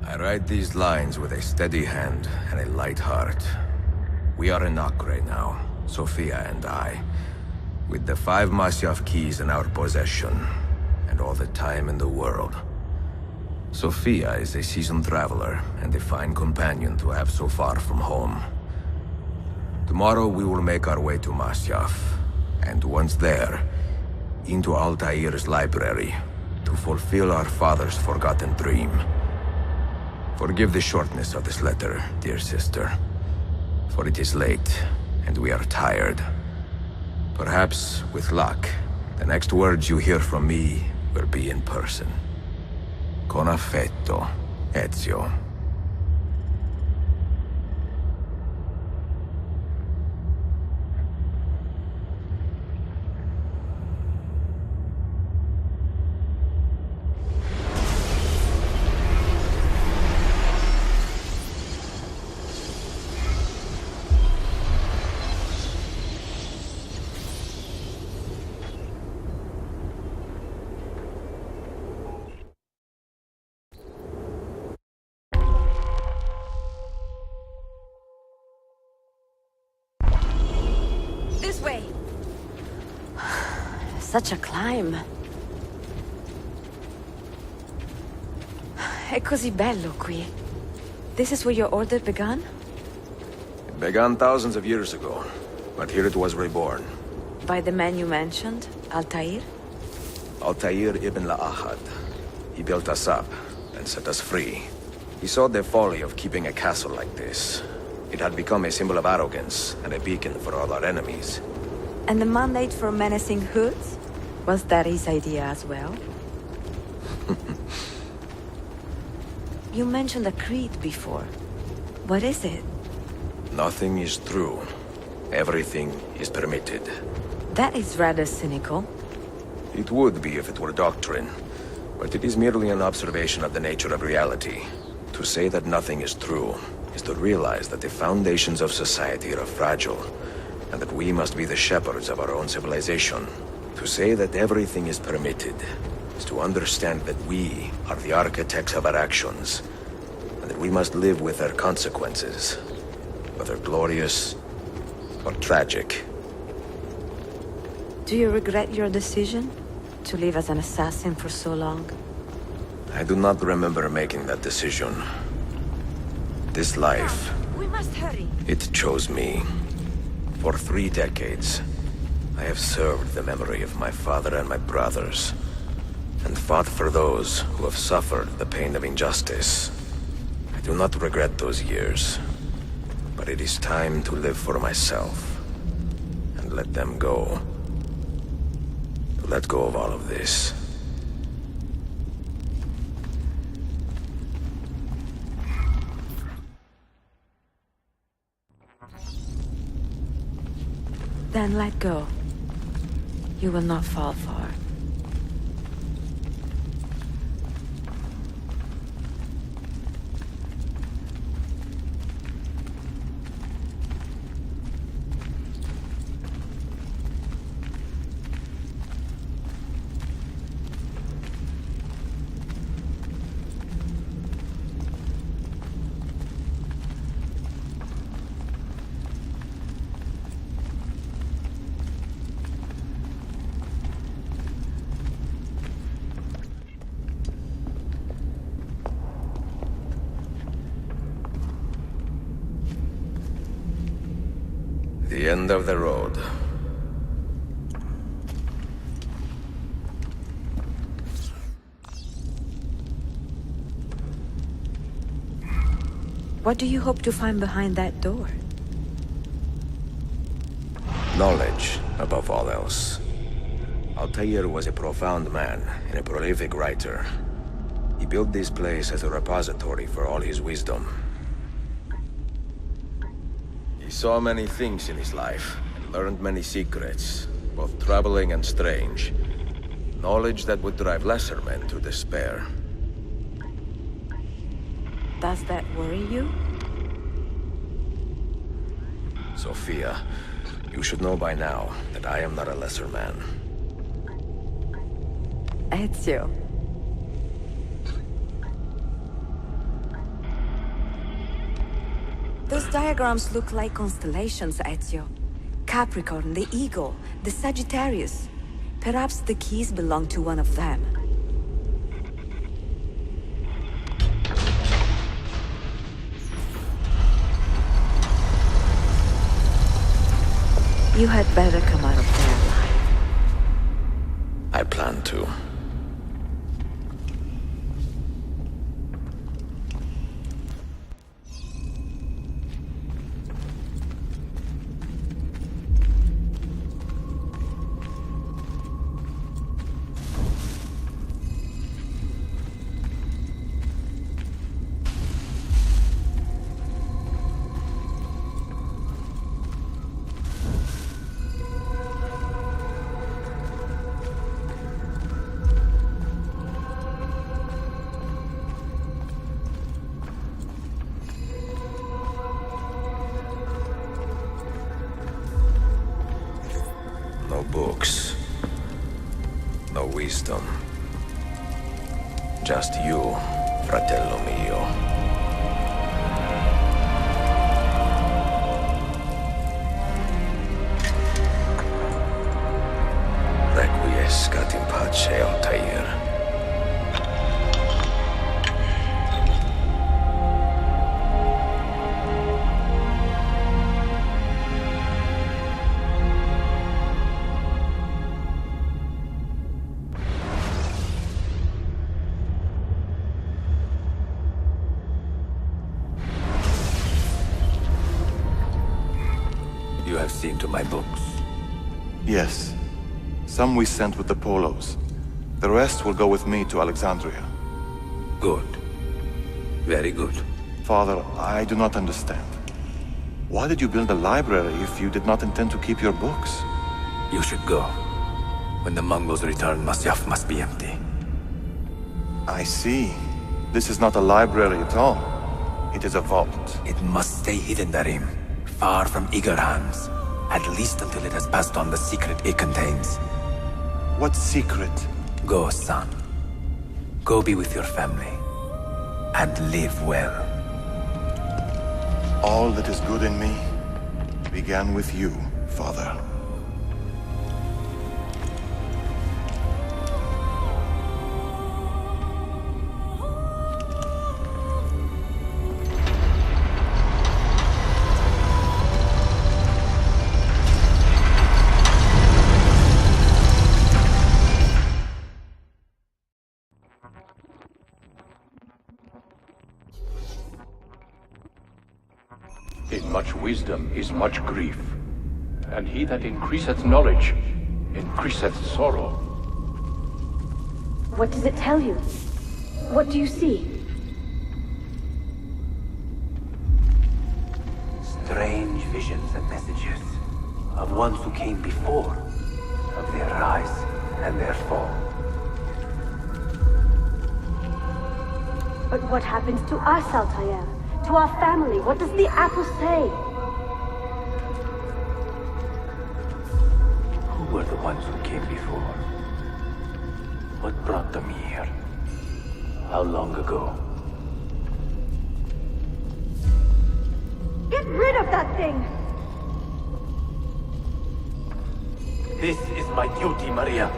I write these lines with a steady hand and a light heart. We are in Acre now, Sophia and I, with the 5 Masyaf keys in our possession, and all the time in the world. Sophia is a seasoned traveler, and a fine companion to have so far from home. Tomorrow we will make our way to Masyaf, and once there, into Altair's library, to fulfill our father's forgotten dream. Forgive the shortness of this letter, dear sister, for it is late, and we are tired. Perhaps, with luck, the next words you hear from me will be in person. Con affetto, Ezio. This way! Such a climb. È così bello qui. This is where your order began? It began thousands of years ago, but here it was reborn. By the man you mentioned, Altair? Altair ibn-La'Ahad. He built us up and set us free. He saw the folly of keeping a castle like this. It had become a symbol of arrogance and a beacon for all our enemies. And the mandate for menacing hoods? Was that his idea as well? You mentioned a creed before. What is it? Nothing is true. Everything is permitted. That is rather cynical. It would be if it were doctrine, but it is merely an observation of the nature of reality. To say that nothing is true is to realize that the foundations of society are fragile, and that we must be the shepherds of our own civilization. To say that everything is permitted is to understand that we are the architects of our actions, and that we must live with their consequences, whether glorious or tragic. Do you regret your decision to live as an assassin for so long? I do not remember making that decision. This life, We must hurry. it chose me. For 3 decades, I have served the memory of my father and my brothers, and fought for those who have suffered the pain of injustice. I do not regret those years, but it is time to live for myself, and let them go. To let go of all of this. Then let go. You will not fall far. The end of the road. What do you hope to find behind that door? Knowledge, above all else. Altair was a profound man and a prolific writer. He built this place as a repository for all his wisdom. He saw many things in his life, and learned many secrets, both troubling and strange. Knowledge that would drive lesser men to despair. Does that worry you? Sophia, you should know by now that I am not a lesser man. Ezio. Those diagrams look like constellations, Ezio. Capricorn, the Eagle, the Sagittarius. Perhaps the keys belong to one of them. You had better come out of there alive. I plan to. No books. No wisdom. Just you, fratello mio. Requiescat in pace, Altair. You have seen to my books. Yes. Some we sent with the Polos. The rest will go with me to Alexandria. Good. Very good. Father, I do not understand. Why did you build a library if you did not intend to keep your books? You should go. When the Mongols return, Masyaf must be empty. I see. This is not a library at all. It is a vault. It must stay hidden, Darim. Far from eager hands. At least until it has passed on the secret it contains. What secret? Go, son. Go be with your family. And live well. All that is good in me began with you, Father. In much wisdom is much grief, and he that increaseth knowledge increaseth sorrow. What does it tell you? What do you see? Strange visions and messages of ones who came before, of their rise and their fall. But what happens to us, Altair? To our family? What does the apple say? Who were the ones who came before? What brought them here? How long ago? Get rid of that thing! This is my duty, Maria.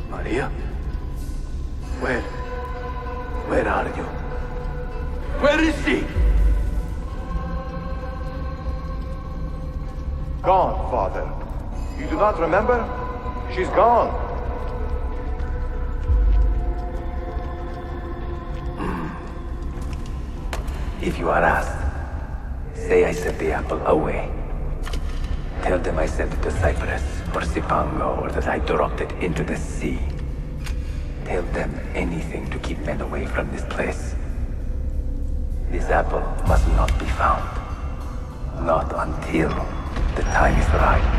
Maria? Where are you? Where is she? Gone, Father. You do not remember? She's gone. If you are asked, say I sent the apple away. Tell them I sent it to Cyprus or Cipango, or that I dropped it into the sea. Tell them anything to keep men away from this place. This apple must not be found. Not until the time is right.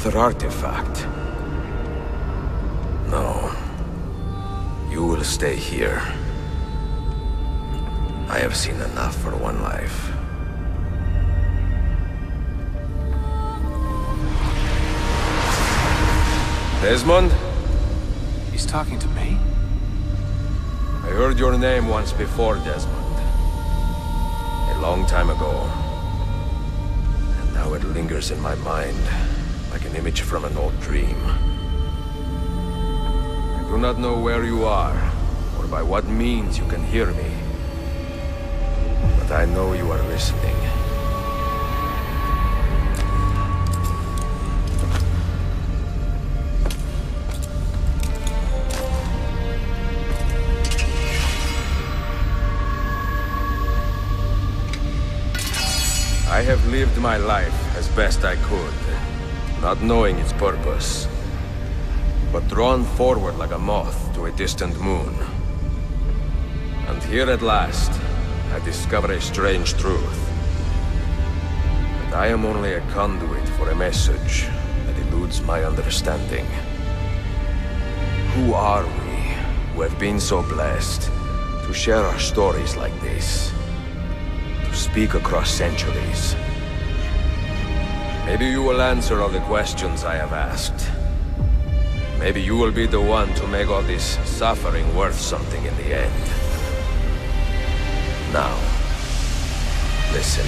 Another artifact. No. You will stay here. I have seen enough for one life. Desmond? He's talking to me? I heard your name once before, Desmond. A long time ago. And now it lingers in my mind, like an image from an old dream. I do not know where you are, or by what means you can hear me. But I know you are listening. I have lived my life as best I could, not knowing its purpose, but drawn forward like a moth to a distant moon. And here at last, I discover a strange truth. That I am only a conduit for a message that eludes my understanding. Who are we, who have been so blessed to share our stories like this? Speak across centuries. Maybe you will answer all the questions I have asked. Maybe you will be the one to make all this suffering worth something in the end. Now, listen.